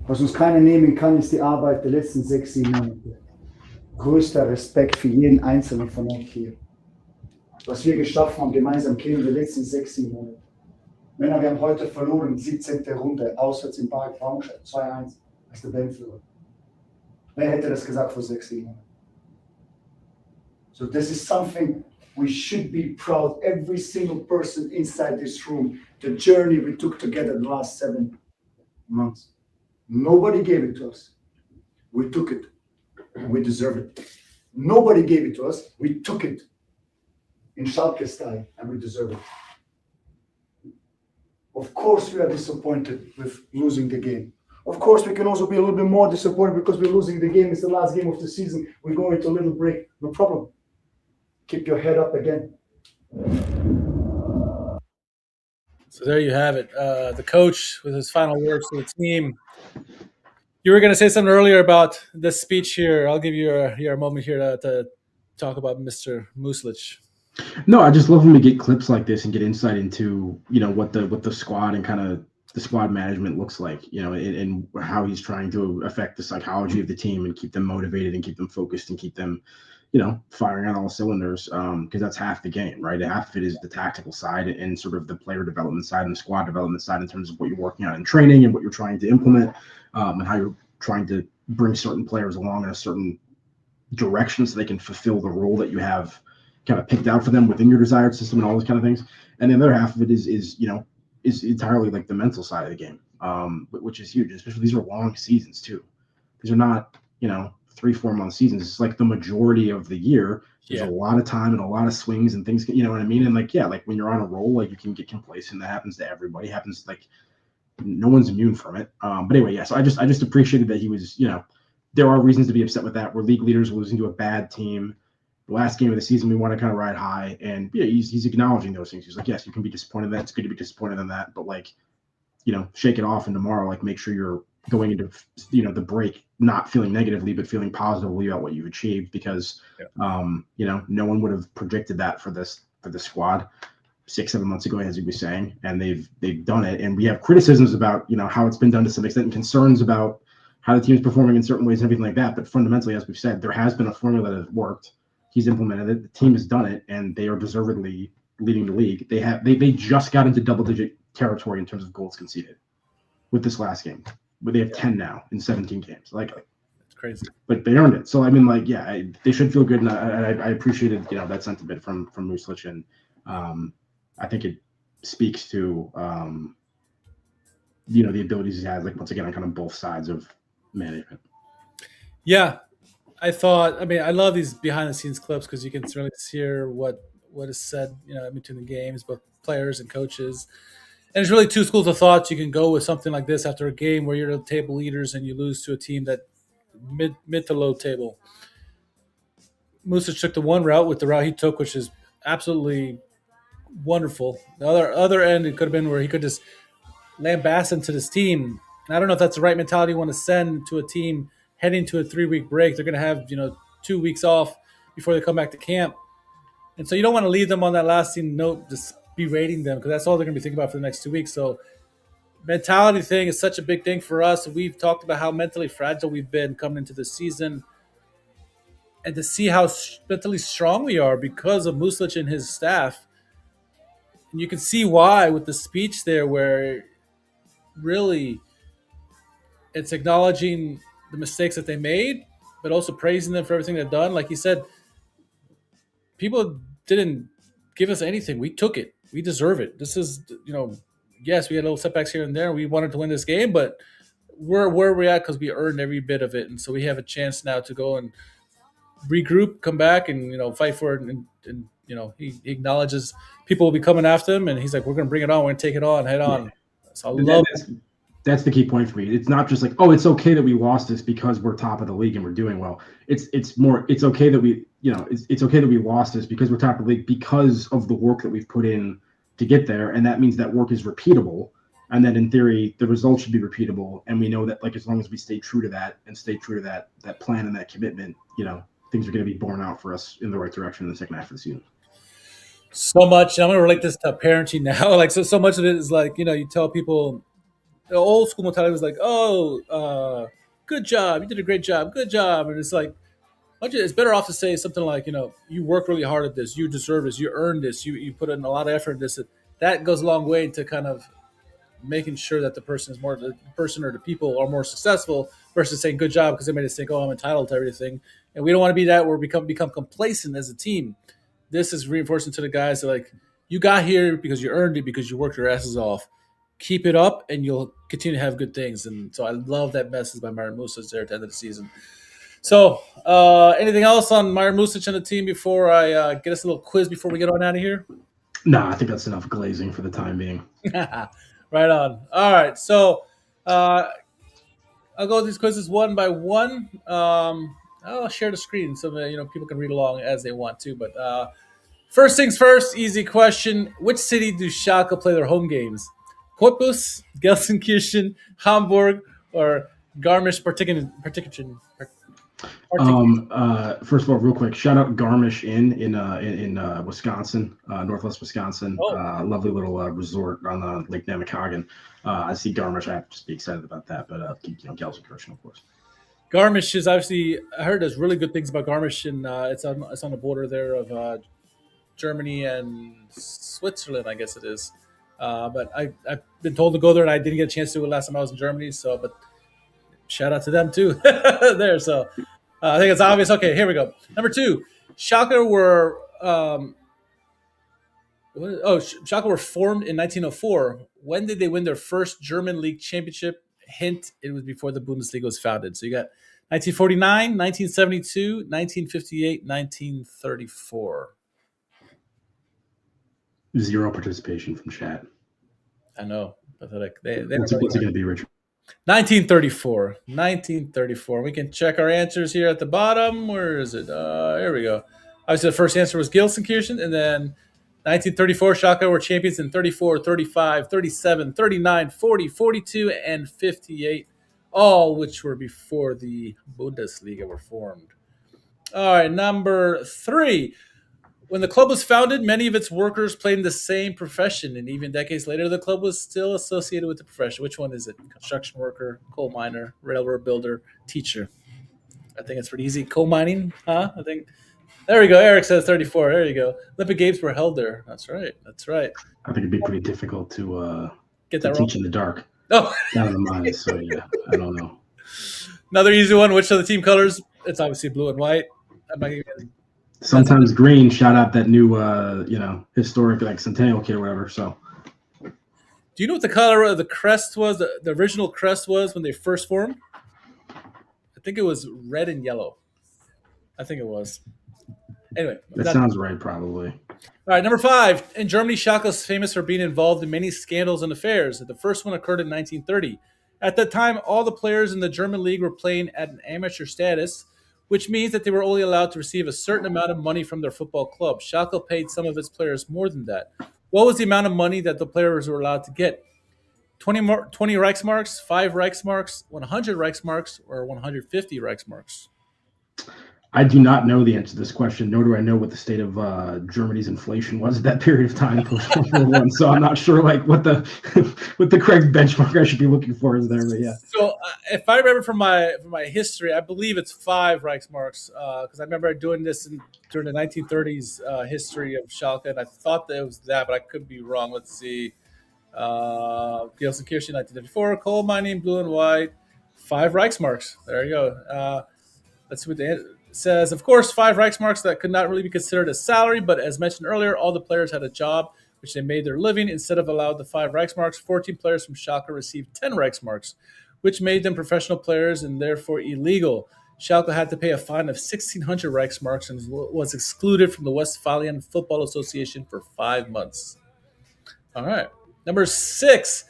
Was uns keiner nehmen kann, ist die Arbeit der letzten 6-7 Monate. Größter Respekt für jeden Einzelnen von euch hier. Was wir geschafft haben, gemeinsam in den letzten 6-7 Monaten. Männer, wir haben heute verloren, 17. Runde, auswärts im Park Braunschweig, 2-1, als der Bandführer. Wer hätte das gesagt vor 6-7 Monaten? So this is something we should be proud, every single person inside this room, the journey we took together the last 7 months. Nobody gave it to us. We took it. And we deserve it. Nobody gave it to us. We took it in Schalke style, and we deserve it. Of course, we are disappointed with losing the game. Of course, we can also be a little bit more disappointed because we're losing the game. It's the last game of the season. We go into a little break. No problem. Keep your head up again. So there you have it. The coach with his final words to the team. You were going to say something earlier about the speech here. I'll give you your moment here to talk about Mr. Muslic. No, I just love when we get clips like this and get insight into, what the squad and kind of the squad management looks like, and how he's trying to affect the psychology of the team and keep them motivated and keep them focused and keep them, firing on all cylinders, because that's half the game, right? Half of it is the tactical side and sort of the player development side and the squad development side in terms of what you're working on in training and what you're trying to implement, and how you're trying to bring certain players along in a certain direction so they can fulfill the role that you have kind of picked out for them within your desired system and all those kind of things. And the other half of it is entirely like the mental side of the game, which is huge, especially these are long seasons too. These are not, 3-4 month seasons. It's like the majority of the year. There's a lot of time and a lot of swings and things, you know what I mean? And like when you're on a roll, like you can get complacent. That happens to everybody. Happens, like no one's immune from it. But anyway, so I just appreciated that he was, there are reasons to be upset with that. We're league leaders, we're losing to a bad team. The last game of the season, we want to kind of ride high, and he's acknowledging those things. He's like, yes, you can be disappointed in that. It's good to be disappointed in that, but shake it off, and tomorrow, make sure you're going into, the break, not feeling negatively, but feeling positively about what you've achieved, because, no one would have predicted that for the squad 6-7 months ago, as he was saying, and they've done it. And we have criticisms about, how it's been done to some extent and concerns about how the team's performing in certain ways and everything like that. But fundamentally, as we've said, there has been a formula that has worked. He's implemented it. The team has done it, and they are deservedly leading the league. They just got into double-digit territory in terms of goals conceded with this last game, but they have 10 now in 17 games. It's crazy. But they earned it. So I mean, they should feel good, and I appreciated that sentiment from Muslic, and I think it speaks to the abilities he has, once again, on kind of both sides of management. Yeah. I love these behind the scenes clips because you can really hear what is said, in between the games, both players and coaches. And it's really two schools of thought. You can go with something like this after a game where you're the table leaders and you lose to a team that mid to low table. Musa took the one route with the route he took, which is absolutely wonderful. The other end, it could have been where he could just lambast into this team. And I don't know if that's the right mentality you want to send to a team heading to a 3-week break. They're going to have 2 weeks off before they come back to camp, and so you don't want to leave them on that lasting note, just berating them, because that's all they're going to be thinking about for the next 2 weeks. So mentality thing is such a big thing for us. We've talked about how mentally fragile we've been coming into the season, and to see how mentally strong we are because of Muslic and his staff. And you can see why with the speech there, where really it's acknowledging the mistakes that they made, but also praising them for everything they've done. Like he said, people didn't give us anything. We took it. We deserve it. This is, yes, we had little setbacks here and there. We wanted to win this game, but we're where we're at because we earned every bit of it. And so we have a chance now to go and regroup, come back, and, fight for it. And he acknowledges people will be coming after him, and he's like, we're going to bring it on. We're going to take it on head on. So I love it. That's the key point for me. It's not just it's okay that we lost this because we're top of the league and we're doing well. It's okay that we, it's okay that we lost this because we're top of the league because of the work that we've put in to get there. And that means that work is repeatable. And then in theory, the results should be repeatable. And we know that as long as we stay true to that and stay true to that plan and that commitment, things are going to be borne out for us in the right direction in the second half of the season. So much. I'm gonna relate this to parenting now. Like so much of it is like, you tell people the old school mentality was like, oh, good job, you did a great job, good job, and it's like it's better off to say something like, you work really hard at this, you deserve this, you earned this, you put in a lot of effort in this. That goes a long way to kind of making sure that the person or the people are more successful versus saying good job because they made us think, oh, I'm entitled to everything, and we don't want to be that where we become complacent as a team. This is reinforcing to the guys that like you got here because you earned it because you worked your asses off. Keep it up, and you'll continue to have good things. And so I love that message by Miron Muslic there at the end of the season. So, anything else on Miron Muslic and the team before I get us a little quiz before we get on out of here? No, I think that's enough glazing for the time being. Right on. All right, so I'll go these quizzes one by one. I'll share the screen so that people can read along as they want to. But first things first, easy question: which city do Schalke play their home games? Cottbus, Gelsenkirchen, Hamburg, or Garmisch-Partenkirchen? First of all, real quick, shout out Garmisch in Wisconsin, Northwest Wisconsin. Oh. Lovely little resort on Lake Namakogan. I see Garmisch. I have to just be excited about that. But Gelsenkirchen, of course. Garmisch is obviously, I heard there's really good things about Garmisch, and it's on the border there of Germany and Switzerland, I guess it is. But I've been told to go there, and I didn't get a chance to do it last time I was in Germany. So, but shout out to them too there. So I think it's obvious. Okay, here we go. Number 2, Schalke were Schalke were formed in 1904. When did they win their first German league championship? Hint: it was before the Bundesliga was founded. So you got 1949, 1972, 1958, 1934. Zero participation from chat. I know. Pathetic. What's it going to be, Richard? 1934. 1934. We can check our answers here at the bottom. Where is it? Here we go. Obviously, the first answer was Gelsenkirchen, and then 1934, Schalke were champions in 34, 35, 37, 39, 40, 42, and 58, all which were before the Bundesliga were formed. All right, number 3. When the club was founded, many of its workers played in the same profession, and even decades later, the club was still associated with the profession. Which one is it? Construction worker, coal miner, railroad builder, teacher? I think it's pretty easy. Coal mining, huh? I think. There we go. Eric says 34. There you go. Olympic Games were held there. That's right. That's right. I think it'd be pretty difficult to get that teach in the dark. Oh, down in the mines. So yeah, I don't know. Another easy one. Which are the team colors? It's obviously blue and white. Sometimes green. Shout out that new, historic like Centennial kid or whatever. So, do you know what the color of the crest was? The original crest was when they first formed. I think it was red and yellow. I think it was. Anyway, that sounds right, probably. All right, number 5. In Germany, Schalke is famous for being involved in many scandals and affairs. The first one occurred in 1930. At that time, all the players in the German league were playing at an amateur status, which means that they were only allowed to receive a certain amount of money from their football club. Schalke paid some of its players more than that. What was the amount of money that the players were allowed to get? 20 Reichsmarks, 5 Reichsmarks, 100 Reichsmarks, or 150 Reichsmarks? I do not know the answer to this question, nor do I know what the state of Germany's inflation was at that period of time post World War I. So I'm not sure what the correct benchmark I should be looking for is there. But yeah. So if I remember from my history, I believe it's 5 Reichsmarks because I remember doing this during the 1930s history of Schalke, and I thought that it was that, but I could be wrong. Let's see. Gelsenkirchen, 1934, coal mining, blue and white, 5 Reichsmarks. There you go. Let's see what the says. Of course, 5 Reichsmarks that could not really be considered a salary, but as mentioned earlier, all the players had a job which they made their living. Instead of allowed the 5 Reichsmarks, 14 players from Schalke received 10 Reichsmarks, which made them professional players and therefore illegal. Schalke had to pay a fine of 1,600 Reichsmarks and was excluded from the Westphalian Football Association for 5 months. All right. Number 6.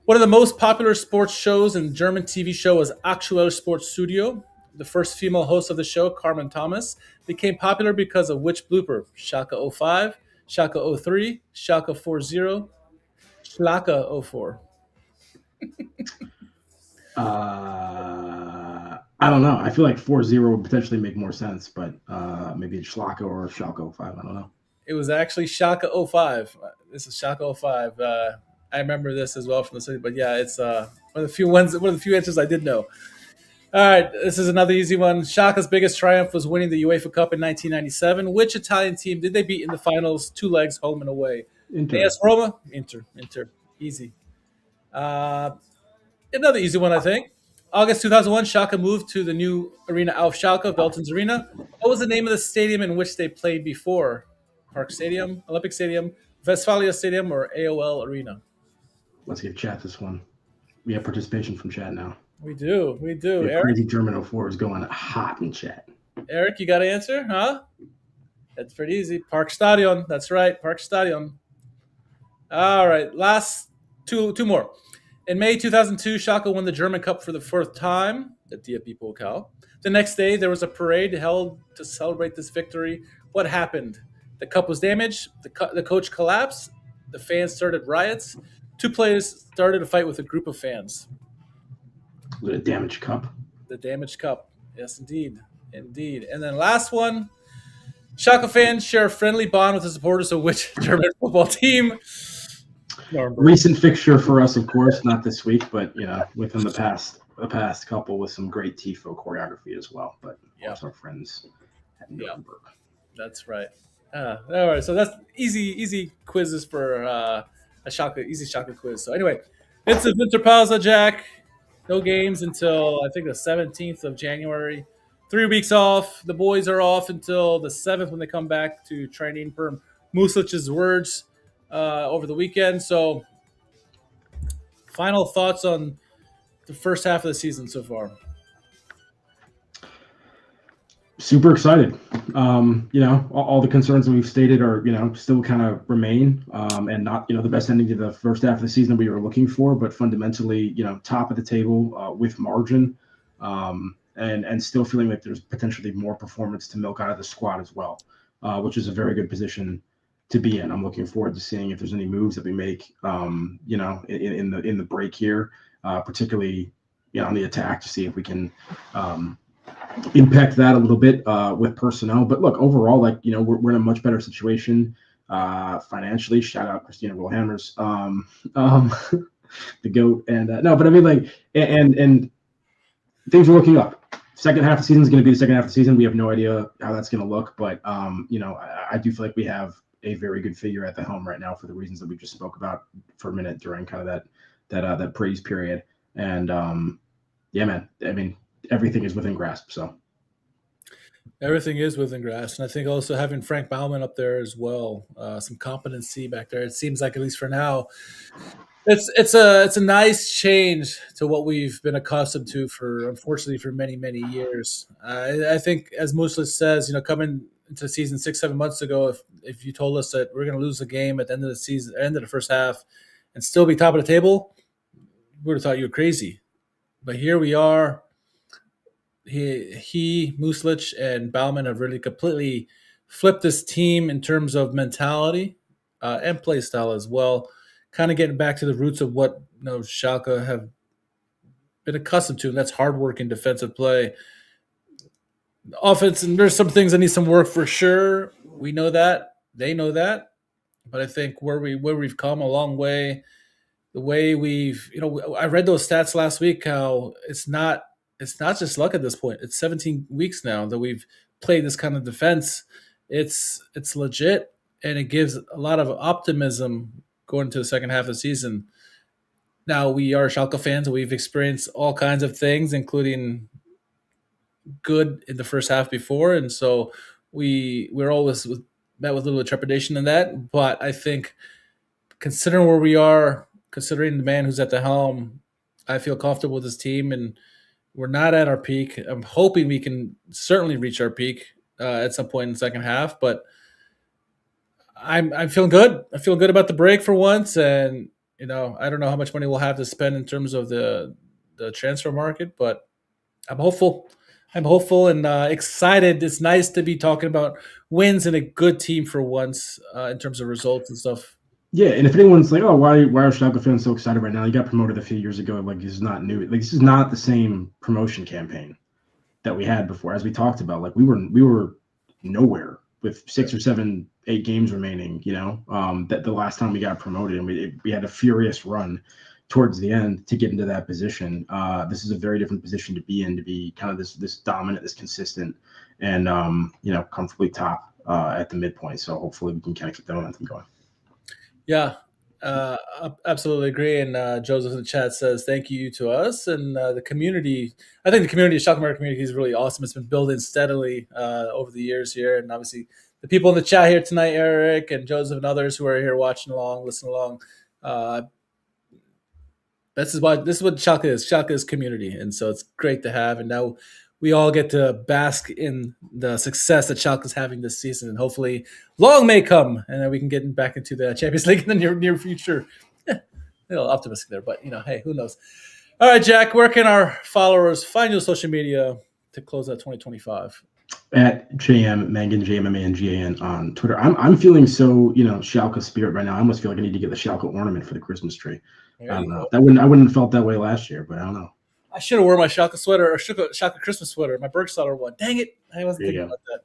One of the most popular sports shows in German TV show was Aktuelle Sports Studio. The first female host of the show, Carmen Thomas, became popular because of which blooper? Schalke 05, Schalke 03, Schalke 40, Schalke 04. I don't know. I feel like 40 would potentially make more sense, but maybe it's Schalke or Schalke 05. I don't know. It was actually Schalke 05. This is Schalke 05. I remember this as well from the city, but yeah, it's one of the few answers I did know. All right, this is another easy one. Schalke's biggest triumph was winning the UEFA Cup in 1997. Which Italian team did they beat in the finals, 2 legs, home and away? Inter. AS Roma? Inter. Easy. Another easy one, I think. August 2001, Schalke moved to the new arena Auf Schalke, Veltins Arena. What was the name of the stadium in which they played before? Park Stadium, Olympic Stadium, Westfalia Stadium, or AOL Arena? Let's give chat this one. We have participation from chat now. We do. The Eric? crazy German 04 is going hot in chat. Eric, you got to answer, huh? That's pretty easy. Park-Stadion. That's right, Park-Stadion. All right, last two more. In May 2002, Schalke won the German Cup for the 4th time, the DFB Pokal. The next day, there was a parade held to celebrate this victory. What happened? The cup was damaged. The coach collapsed. The fans started riots. 2 players started a fight with a group of fans. Was it a damaged cup? The damaged cup. Yes, indeed. And then last one. Schalke fans share a friendly bond with the supporters of which German football team? Recent fixture for us, of course, not this week, but within the past couple with some great Tifo choreography as well. But also our friends at Nuremberg. That's right. All right, so that's easy quizzes for a easy Schalke quiz. So anyway, it's a Winterpause, Jack. No games until I think the 17th of January. 3 weeks off. The boys are off until the 7th when they come back to training per Muslic's words over the weekend. So final thoughts on the first half of the season so far. Super excited. All the concerns that we've stated are, still kind of remain, and not, the best ending to the first half of the season we were looking for, but fundamentally, top of the table with margin, and still feeling like there's potentially more performance to milk out of the squad as well, which is a very good position to be in. I'm looking forward to seeing if there's any moves that we make, in the break here, particularly, on the attack, to see if we can, impact that a little bit with personnel. But look, overall, we're in a much better situation financially. Shout out Christina Rollhammers, the GOAT. And but I mean, and things are looking up. Second half of the season is going to be the second half of the season. We have no idea how that's going to look, but I do feel like we have a very good figure at the helm right now for the reasons that we just spoke about for a minute during kind of that praise period. And man, I mean, everything is within grasp. So everything is within grasp, and I think also having Frank Baumann up there as well, some competency back there. It seems like, at least for now, it's a nice change to what we've been accustomed to unfortunately for many years. I think, as Muslic says, coming into the season 6-7 months ago, if you told us that we're going to lose a game at the end of the season, end of the first half, and still be top of the table, we would have thought you were crazy. But here we are. He Muslic and Baumann have really completely flipped this team in terms of mentality and play style as well, kind of getting back to the roots of what Schalke have been accustomed to, and that's hard-working defensive play. Offense, and there's some things that need some work for sure. We know that. They know that. But I think where we've come a long way, the way we've, I read those stats last week, how it's not just luck at this point. It's 17 weeks now that we've played this kind of defense. It's legit, and it gives a lot of optimism going into the second half of the season. Now, we are Schalke fans, and we've experienced all kinds of things, including good in the first half before, and so we're always met with a little trepidation in that. But I think, considering where we are, considering the man who's at the helm, I feel comfortable with this team, and we're not at our peak. I'm hoping we can certainly reach our peak at some point in the second half, but I'm feeling good. I feel good about the break for once, and I don't know how much money we'll have to spend in terms of the transfer market, but I'm hopeful. And excited. It's nice to be talking about wins and a good team for once in terms of results and stuff. Yeah, and if anyone's like, oh, why are Schalke fans so excited right now? You got promoted a few years ago. Like, this is not new. Like, this is not the same promotion campaign that we had before. As we talked about, like, we were nowhere with 6 or 7, 8 games remaining. That the last time we got promoted, and we had a furious run towards the end to get into that position. This is a very different position to be in, to be kind of this dominant, this consistent, and comfortably top at the midpoint. So hopefully we can kind of keep that momentum going. Yeah, absolutely agree. And Joseph in the chat says thank you to us and the community. I think the community, the Schalke America community, is really awesome. It's been building steadily over the years here, and obviously the people in the chat here tonight, Eric and Joseph and others who are here watching along, listening along. This is what Schalke is. Schalke is community, and so it's great to have. And now we all get to bask in the success that Schalke is having this season, and hopefully long may come, and then we can get back into the Champions League in the near future. A little optimistic there, but hey, who knows? All right, Jack, where can our followers find you on social media to close out 2025? At JM Mangan, JMMANGAN on Twitter. I'm feeling so Schalke spirit right now. I almost feel like I need to get the Schalke ornament for the Christmas tree. I don't know. I wouldn't have felt that way last year, but I don't know. I should have worn my Schalke sweater or Schalke Christmas sweater, my Bergstaller one. Dang it. I wasn't thinking about that.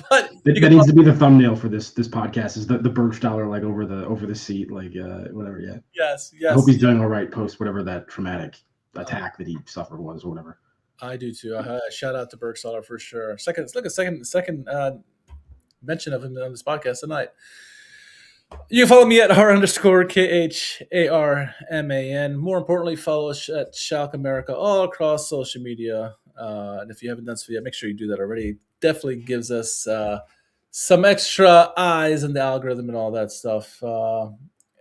But that needs to be the thumbnail for this podcast is the Bergstaller like over the seat, like whatever. Yeah. Yes. I hope he's doing all right post whatever that traumatic attack that he suffered was or whatever. I do too. Shout out to Bergstaller for sure. Second mention of him on this podcast tonight. You can follow me at _KHARMAN. More importantly, follow us at Schalke America all across social media. And if you haven't done so yet, make sure you do that already. It definitely gives us some extra eyes in the algorithm and all that stuff.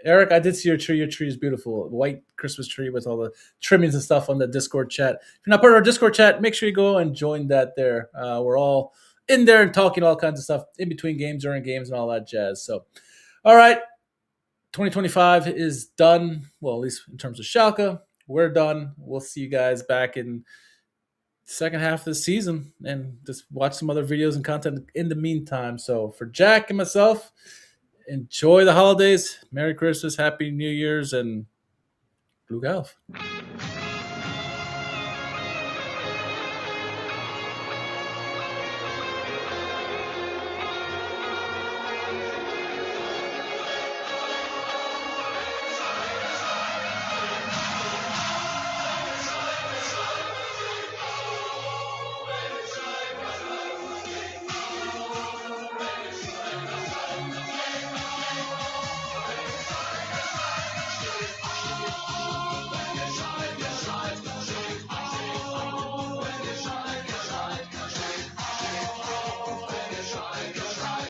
Eric, I did see your tree. Your tree is beautiful. White Christmas tree with all the trimmings and stuff on the Discord chat. If you're not part of our Discord chat, make sure you go and join that there. We're all in there and talking all kinds of stuff in between games, during games, and all that jazz. So, all right, 2025 is done. Well, at least in terms of Schalke, we're done. We'll see you guys back in the second half of the season and just watch some other videos and content in the meantime. So for Jack and myself, enjoy the holidays. Merry Christmas, Happy New Year's, and Glück auf.